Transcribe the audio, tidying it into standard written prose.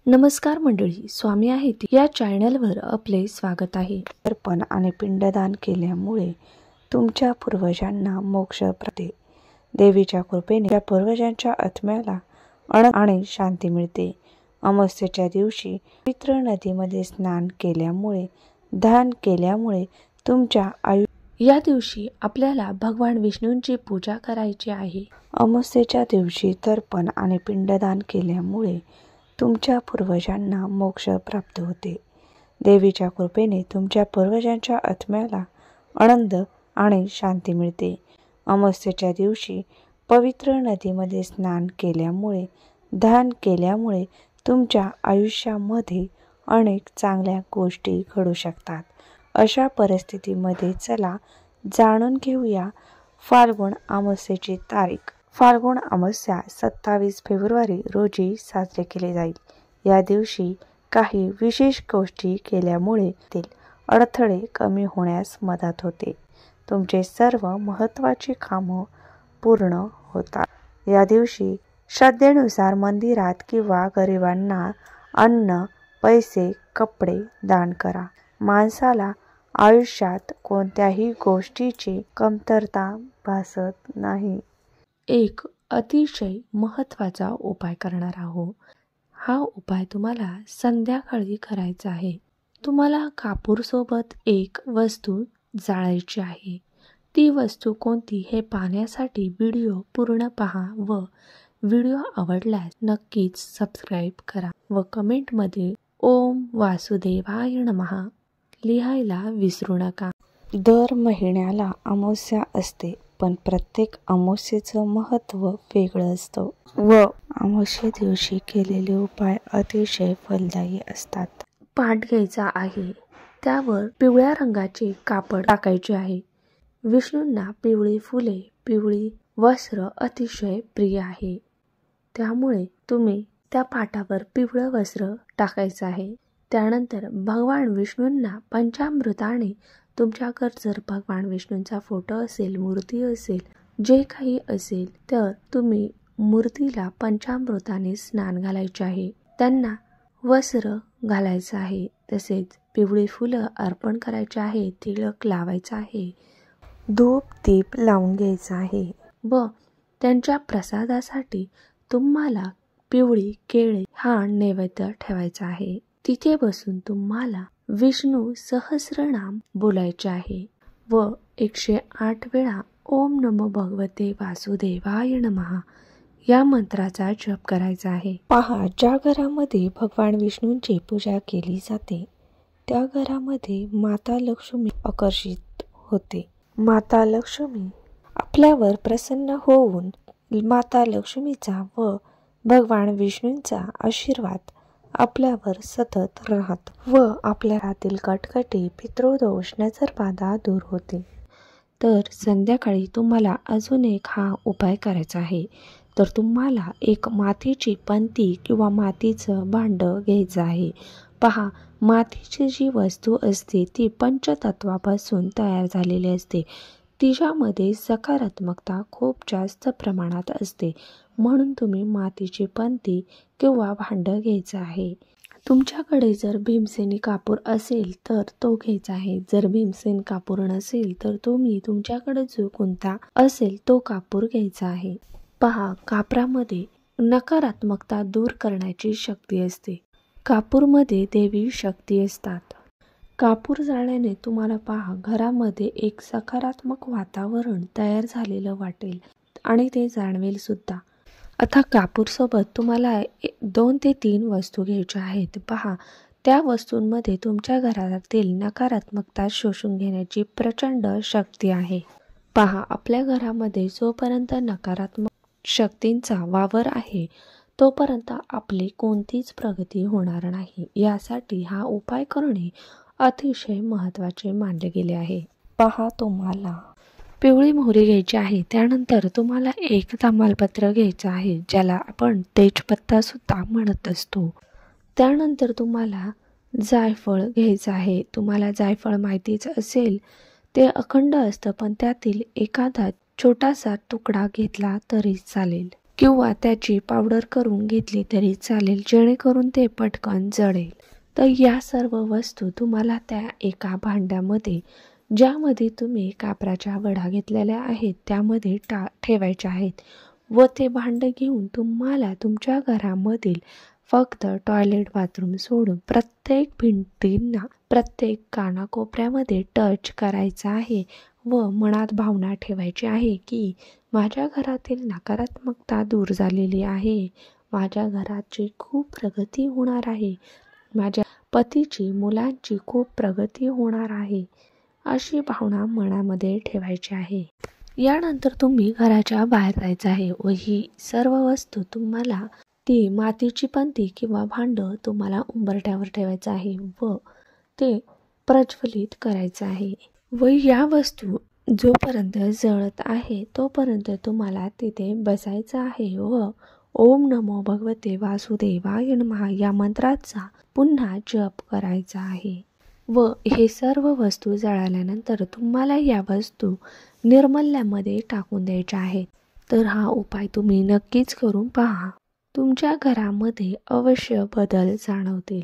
नमस्कार मंडळी, स्वामी आहेत या चॅनलवर आपले स्वागत आहे. तर्पण आणि पिंडदान केल्यामुळे तुमच्या पूर्वजांना मोक्ष प्राप्ती, देवीच्या कृपेने त्या पूर्वजांच्या आत्म्याला आनंद आणि शांती मिळते. अमावस्येच्या दिवशी पवित्र नदीमध्ये स्नान केल्यामुळे, दान केल्यामुळे तुमच्या या दिवशी आपल्याला भगवान विष्णूंची पूजा करायची आहे. अमावस्येच्या दिवशी तर्पण आणि पिंडदान केल्यामुळे तुमच्या पूर्वजांना मोक्ष प्राप्त होते. देवीच्या कृपेने तुमच्या पूर्वजांच्या आत्म्याला आनंद आणि शांती मिळते. अमावस्येच्या दिवशी पवित्र नदीमध्ये स्नान केल्यामुळे, दान केल्यामुळे तुमच्या आयुष्यामध्ये अनेक चांगल्या गोष्टी घडू शकतात. अशा परिस्थितीमध्ये चला जाणून घेऊया फाल्गुन अमावस्येची तारीख. फाल्गुन अमावस्या 27 फेब्रुवारी रोजी साजरी केली जाईल. या दिवशी काही विशेष गोष्टी केल्यामुळे अडथळे कमी होण्यास मदत होते. तुमचे सर्व महत्त्वाची कामं पूर्ण होतात. या दिवशी श्रद्धेनुसार मंदिरात किंवा गरिबांना अन्न, पैसे, कपडे दान करा. माणसाला आयुष्यात कोणत्याही गोष्टीची कमतरता भासत नाही. एक अतिशय महत्त्वाचा उपाय करणार आहोत. हा उपाय तुम्हाला संध्याकाळी करायचा आहे. तुम्हाला कापूर सोबत एक वस्तू जाळायची आहे. ती वस्तू कोणती हे पाहण्यासाठी व्हिडिओ पूर्ण पहा व व्हिडिओ आवडल्यास नक्कीच सबस्क्राईब करा व कमेंटमध्ये ओम वासुदेवाय नमः लिहायला विसरू नका. दर महिन्याला अमावस्या असते, पण प्रत्येक अमावस्येचं महत्त्व वेगळं असतं व अमावस्ये दिवशी केलेले उपाय अतिशय फलदायी असतात. पाट घ्यायचा आहे, त्यावर पिवळ्या रंगाचे कापड टाकायचे आहे. विष्णूंना पिवळी फुले, पिवळी वस्त्र अतिशय प्रिय आहे. त्यामुळे तुम्ही त्या पाटावर पिवळं वस्त्र टाकायचं आहे. त्यानंतर भगवान विष्णूंना पंचामृताने, तुमच्याकडे जर भगवान विष्णूंचा फोटो असेल, मूर्ती असेल, जे काही असेल तर तुम्ही मूर्तीला पंचामृताने स्नान घालायचे आहे. त्यांना वस्त्र घालायचं आहे. तसेच पिवळी फुलं अर्पण करायचे आहे. तिळक लावायचा आहे. धूप दीप लावून घ्यायचा आहे व त्यांच्या प्रसादासाठी तुम्हाला पिवळी केळी हा नैवेद्य ठेवायचा आहे. तिथे बसून तुम्हाला विष्णू सहस्रनाम बोलायचे आहे व 108 वेळा ओम नमो भगवते वासुदेवाय नमः या मंत्राचा जप करायचा आहे. पहा, ज्या घरामध्ये भगवान विष्णूंची पूजा केली जाते त्या घरामध्ये माता लक्ष्मी आकर्षित होते. माता लक्ष्मी आपल्यावर प्रसन्न होऊन माता लक्ष्मीचा व भगवान विष्णूंचा आशीर्वाद आपल्यावर सतत राहत व आपल्या घरातील कटकटी, पितृदोष, नजरबाधा दूर होते. तर संध्याकाळी तुम्हाला अजून एक हा उपाय करायचा आहे. तर तुम्हाला एक मातीची पंती किंवा मातीचं भांड घ्यायचं आहे. पहा, मातीची जी वस्तू असते ती पंचतत्वापासून तयार झालेली असते. तिच्यामध्ये सकारात्मकता खूप जास्त प्रमाणात असते. म्हणून तुम्ही मातीची पंती किंवा भांड घ्यायचं आहे. तुमच्याकडे जर भीमसेनी कापूर असेल तर तो घ्यायचा आहे. जर भीमसेन कापूर नसेल तर तुम्ही तुमच्याकडे जो कोणता असेल तो कापूर घ्यायचा आहे. पहा, कापरामध्ये नकारात्मकता दूर करण्याची शक्ती असते. कापूरमध्ये देवी शक्ती असतात. कापूर जाळल्याने तुम्हाला पहा घरामध्ये एक सकारात्मक वातावरण तयार झालेलं वाटेल आणि ते जाणवेल सुद्धा. आता कापूर सोबत तुम्हाला 2 ते 3 वस्तू घ्यायच्या आहेत. पहा, त्या वस्तूंमध्ये तुमच्या घरातील नकारात्मकता शोषून घेण्याची प्रचंड शक्ती आहे. पहा, आपल्या घरामध्ये जोपर्यंत नकारात्मक शक्तींचा वावर आहे तोपर्यंत आपली कोणतीच प्रगती होणार नाही. यासाठी हा उपाय करणे अतिशय महत्त्वाचे मानले गेले आहे. पहा, तुम्हाला पिवळी मोहरी घ्यायची आहे. त्यानंतर तुम्हाला एक तमालपत्र घ्यायचं आहे, ज्याला आपण तेजपत्ता सुद्धा म्हणत असतो. त्यानंतर तुम्हाला जायफळ घ्यायचं आहे. तुम्हाला जायफळ माहितीच असेल, ते अखंड असतं, पण त्यातील एखादा छोटासा तुकडा घेतला तरी चालेल. किंवा त्याची पावडर करून घेतली तरी चालेल, जेणेकरून ते पटकन जळेल. तर या सर्व वस्तू तुम्हाला त्या एका भांड्यामध्ये, ज्यामध्ये तुम्ही कापराच्या वड्या घेतलेल्या आहेत त्यामध्ये ठेवायच्या आहेत. व ते भांडं घेऊन तुम्हाला तुमच्या घरामधील फक्त टॉयलेट बाथरूम सोडून प्रत्येक भिंतींना, प्रत्येक कानाकोपऱ्यामध्ये टच करायचा आहे व मनात भावना ठेवायची आहे की माझ्या घरातील नकारात्मकता दूर झालेली आहे, माझ्या घराची खूप प्रगती होणार आहे, माझ्या पतीची, मुलांची खूप प्रगती होणार आहे, अशी भावना मनामध्ये ठेवायची आहे. यानंतर तुम्ही घराच्या बाहेर जायचं आहे व ही सर्व वस्तू तुम्हाला, ती मातीची पंती किंवा भांडं तुम्हाला उंबरठ्यावर ठेवायचं आहे व ते प्रज्वलित करायचं आहे. व या वस्तू जोपर्यंत जळत आहे तोपर्यंत तुम्हाला तिथे बसायचं आहे व ओम नमो भगवते वासुदेवाय नमः या मंत्राचा पुन्हा जप करायचा आहे. व हे सर्व वस्तू जळाल्यानंतर तुम्हाला या वस्तू निर्मल्यामध्ये टाकून द्यायच्या आहेत. तर हा उपाय तुम्ही नक्कीच करून पहा. तुमच्या घरामध्ये अवश्य बदल जाणवतील.